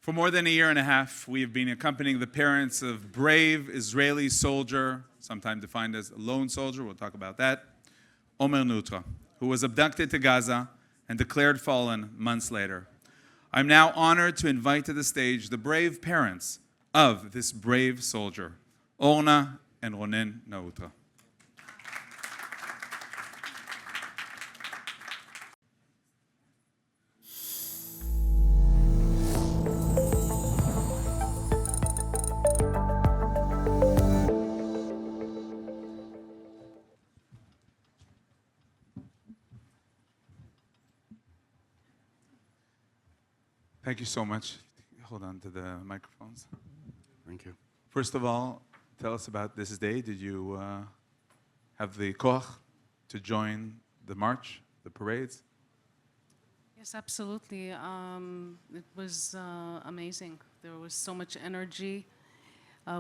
For more than a year and a half, we have been accompanying the parents of brave Israeli soldier, sometimes defined as a lone soldier, we'll talk about that, Omer Naaotra, who was abducted to Gaza and declared fallen months later. I'm now honored to invite to the stage the brave parents of this brave soldier, Orna and Ronen Naaotra. Thank you so much. Hold on to the microphones. Thank you. First of all, tell us about this day. Did you have the koach to join the march, the parades? Yes, absolutely. It was amazing. There was so much energy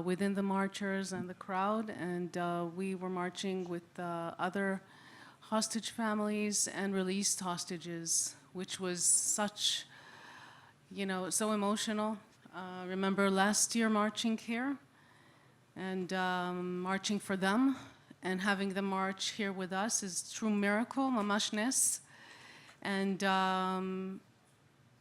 within the marchers and the crowd, and we were marching with other hostage families and released hostages, which was such, so emotional. Remember last year marching here and marching for them, and having them march here with us is true miracle, mamash nes. And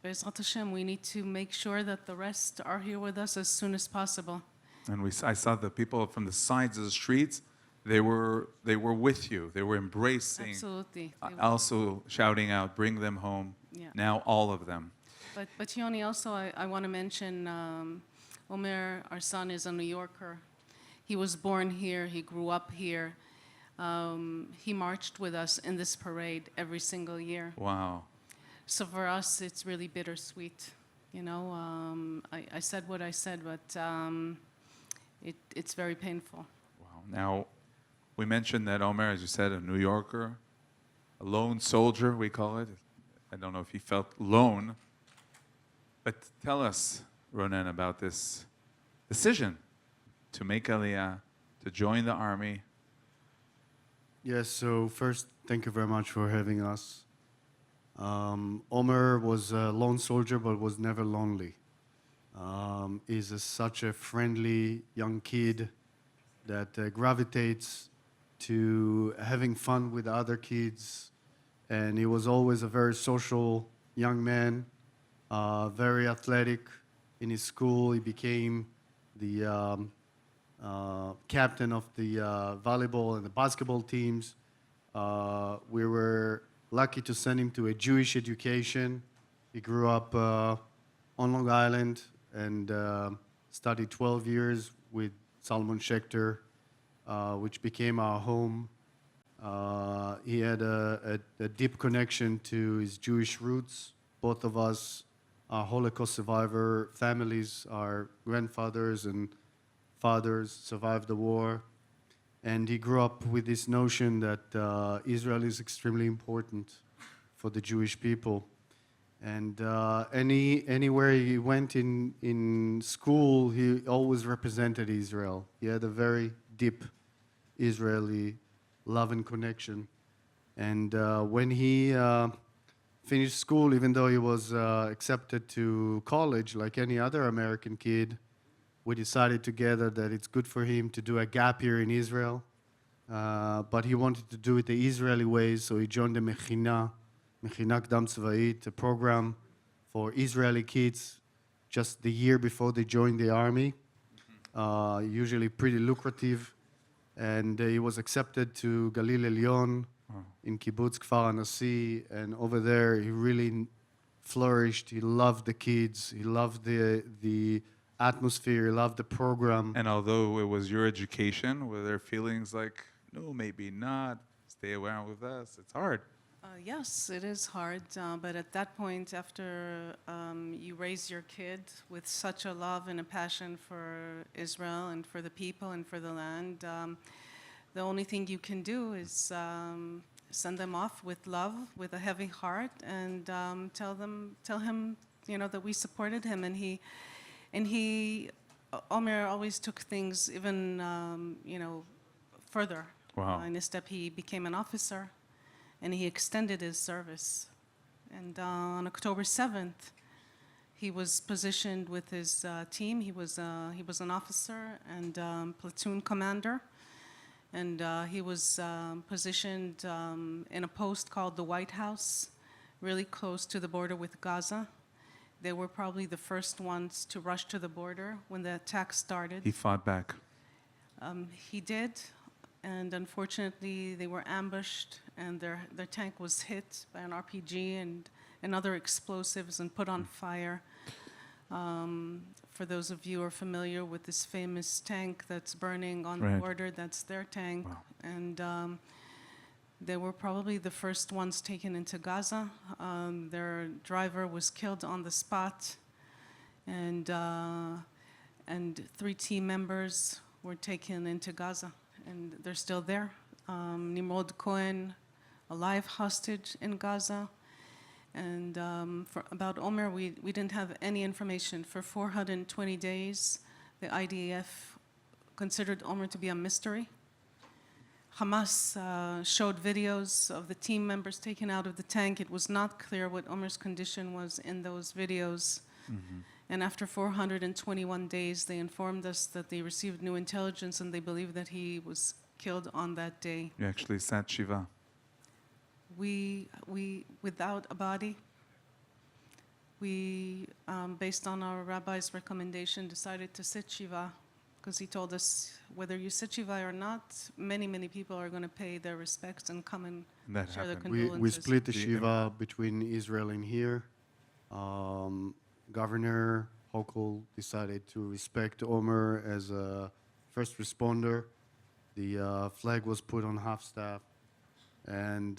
Be'ezrat Hashem, we need to make sure that the rest are here with us as soon as possible. And I saw the people from the sides of the streets. They were with you. They were embracing. Absolutely. Also shouting out, "Bring them home." Yeah. Now all of them. But Yoni, also I want to mention Omer, our son, is a New Yorker. He was born here. He grew up here. He marched with us in this parade every single year. Wow. So for us, it's really bittersweet. I said what I said, but it's very painful. Wow. Now, we mentioned that Omer, as you said, a New Yorker, a lone soldier, we call it. I don't know if he felt lone. But tell us, Ronen, about this decision to make Aliyah, to join the army. Yes, so first, thank you very much for having us. Omer was a lone soldier, but was never lonely. He's such a friendly young kid that gravitates to having fun with other kids. And he was always a very social young man. Very athletic in his school. He became the captain of the volleyball and the basketball teams. We were lucky to send him to a Jewish education. He grew up on Long Island and studied 12 years with Salomon Schechter, which became our home. He had a deep connection to his Jewish roots. Both of us are Holocaust survivor families. Our grandfathers and fathers survived the war. And he grew up with this notion that Israel is extremely important for the Jewish people. And anywhere he went in school, he always represented Israel. He had a very deep Israeli love and connection. And when he finished school, even though he was accepted to college like any other American kid, we decided together that it's good for him to do a gap year in Israel. But he wanted to do it the Israeli way, so he joined the Mechina Kdam Tzva'it, a program for Israeli kids just the year before they joined the army. Usually pretty lucrative. And he was accepted to Galil Elyon in Kibbutz Kfar Anasi, and over there he really flourished. He loved the kids. He loved the atmosphere. He loved the program. And although it was your education, were there feelings like, no, maybe not, stay around with us? It's hard. Yes, it is hard, but at that point, after you raise your kid with such a love and a passion for Israel and for the people and for the land, the only thing you can do is send them off with love, with a heavy heart, and tell him, that we supported him, and he, Omer always took things even, further. Wow. In his step, he became an officer. And he extended his service. And on October 7th, He was positioned with his team. He was an officer and platoon commander, and he was positioned in a post called the White House, really close to the border with Gaza. They were probably the first ones to rush to the border when the attack started. He fought back. He did, and unfortunately they were ambushed, and their tank was hit by an RPG and other explosives and put on fire. For those of you who are familiar with this famous tank that's burning on the Right. border, that's their tank. Wow. And they were probably the first ones taken into Gaza. Their driver was killed on the spot, and 3 team members were taken into Gaza, and they're still there. Nimrod Cohen, a live hostage in Gaza. And about Omer, we didn't have any information. For 420 days, the IDF considered Omer to be a mystery. Hamas showed videos of the team members taken out of the tank. It was not clear what Omer's condition was in those videos. Mm-hmm. And after 421 days, they informed us that they received new intelligence and they believe that he was killed on that day. You actually sat Shiva. We without a body, we, based on our rabbi's recommendation, decided to sit Shiva, because he told us whether you sit Shiva or not, many, many people are going to pay their respects and come and That share their happened. condolences. We split the The- Shiva between Israel and here. Governor Hochul decided to respect Omer as a first responder. The flag was put on half-staff, and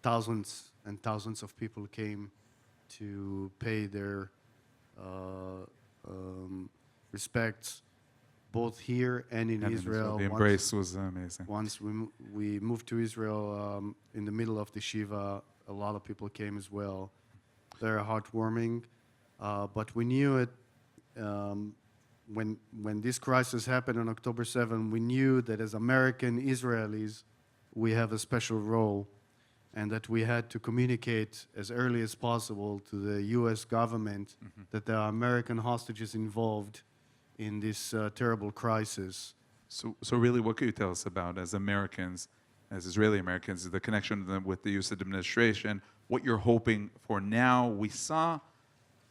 thousands and thousands of people came to pay their respects, both here and in And Israel. The Once- embrace was amazing. Once we moved to Israel, in the middle of the Shiva, a lot of people came as well. Very heartwarming, but we knew it when this crisis happened on October 7. We knew that as American Israelis, we have a special role, and that we had to communicate as early as possible to the U.S. government that there are American hostages involved in this terrible crisis. So really, what could you tell us about, as Americans, as Israeli Americans, the connection with the U.S. administration, what you're hoping for now? We saw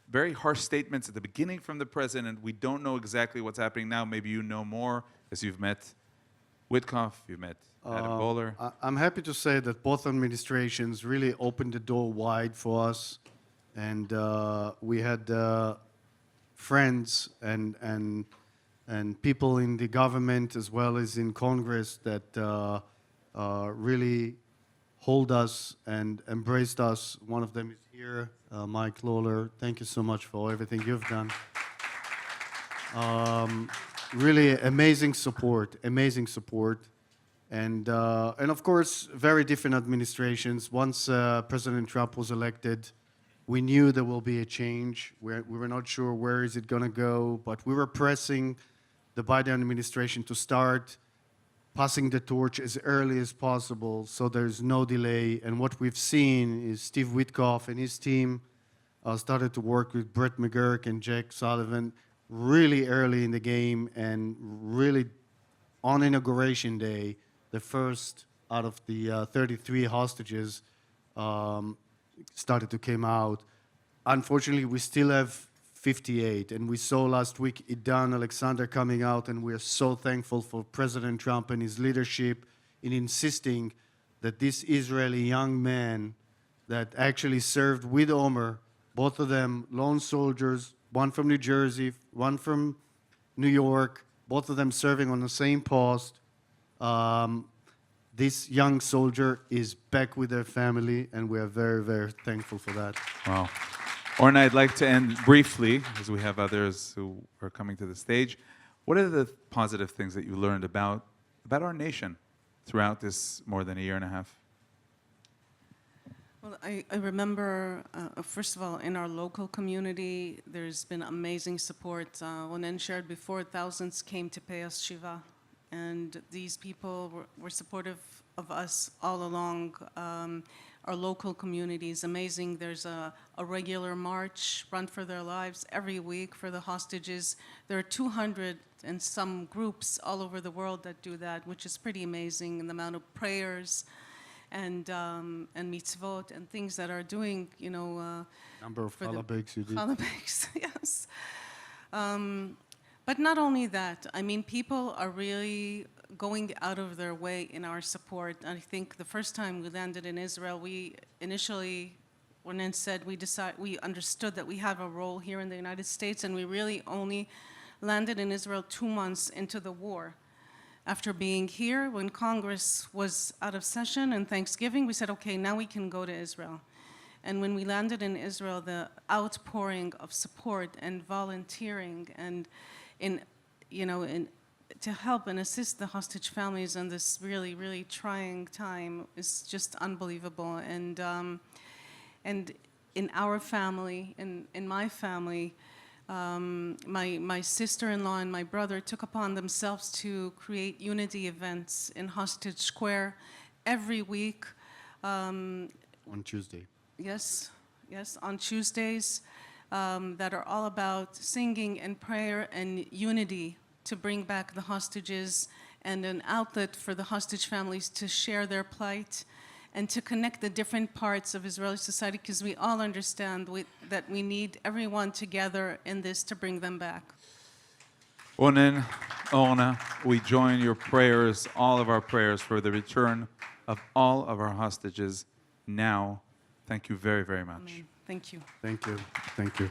very harsh statements at the beginning from the president. We don't know exactly what's happening now. Maybe you know more, as you've met Witkoff, you've met Adam Bowler. I'm happy to say that both administrations really opened the door wide for us, and we had friends and people in the government as well as in Congress that really hold us and embraced us. One of them is here, Mike Lawler. Thank you so much for everything you've done. Really amazing support, and of course, very different administrations. Once President Trump was elected, we knew there will be a change. We were not sure where is it going to go, but we were pressing the Biden administration to start passing the torch as early as possible, so there's no delay. And what we've seen is Steve Witkoff and his team started to work with Brett McGurk and Jack Sullivan really early in the game, and really on Inauguration Day, the first out of the 33 hostages started to come out. Unfortunately, we still have 58, and we saw last week Idan Alexander coming out, and we are so thankful for President Trump and his leadership in insisting that this Israeli young man that actually served with Omer, both of them lone soldiers, one from New Jersey, one from New York, both of them serving on the same post. This young soldier is back with their family, and we are very, very thankful for that. Wow. Orna, I'd like to end briefly, as we have others who are coming to the stage. What are the positive things that you learned about our nation throughout this more than a year and a half? Well, I remember, first of all, in our local community, there's been amazing support. Ronen shared before, thousands came to pay us Shiva, and these people were supportive of us all along. our local community is amazing. There's a regular march, Run for Their Lives, every week for the hostages. There are 200 and some groups all over the world that do that, which is pretty amazing, and the amount of prayers and mitzvot and things that are doing, you know. Number of for the challah bakes you did. challah bakes, yes. But not only that, I mean, people are really going out of their way in our support. I think the first time we landed in Israel, we initially, when Nan said, we understood that we have a role here in the United States, and we really only landed in Israel 2 months into the war. After being here, when Congress was out of session and Thanksgiving, we said, okay, now we can go to Israel. And when we landed in Israel, the outpouring of support and volunteering and to help and assist the hostage families in this really, really trying time is just unbelievable. And in our family, in my family, my sister-in-law and my brother took upon themselves to create unity events in Hostage Square every week. On Tuesday. Yes, on Tuesdays, that are all about singing and prayer and unity to bring back the hostages, and an outlet for the hostage families to share their plight and to connect the different parts of Israeli society, because we all understand that we need everyone together in this to bring them back. Ronen, Orna, we join your prayers, all of our prayers, for the return of all of our hostages now. Thank you very, very much. Amen. Thank you. Thank you. Thank you.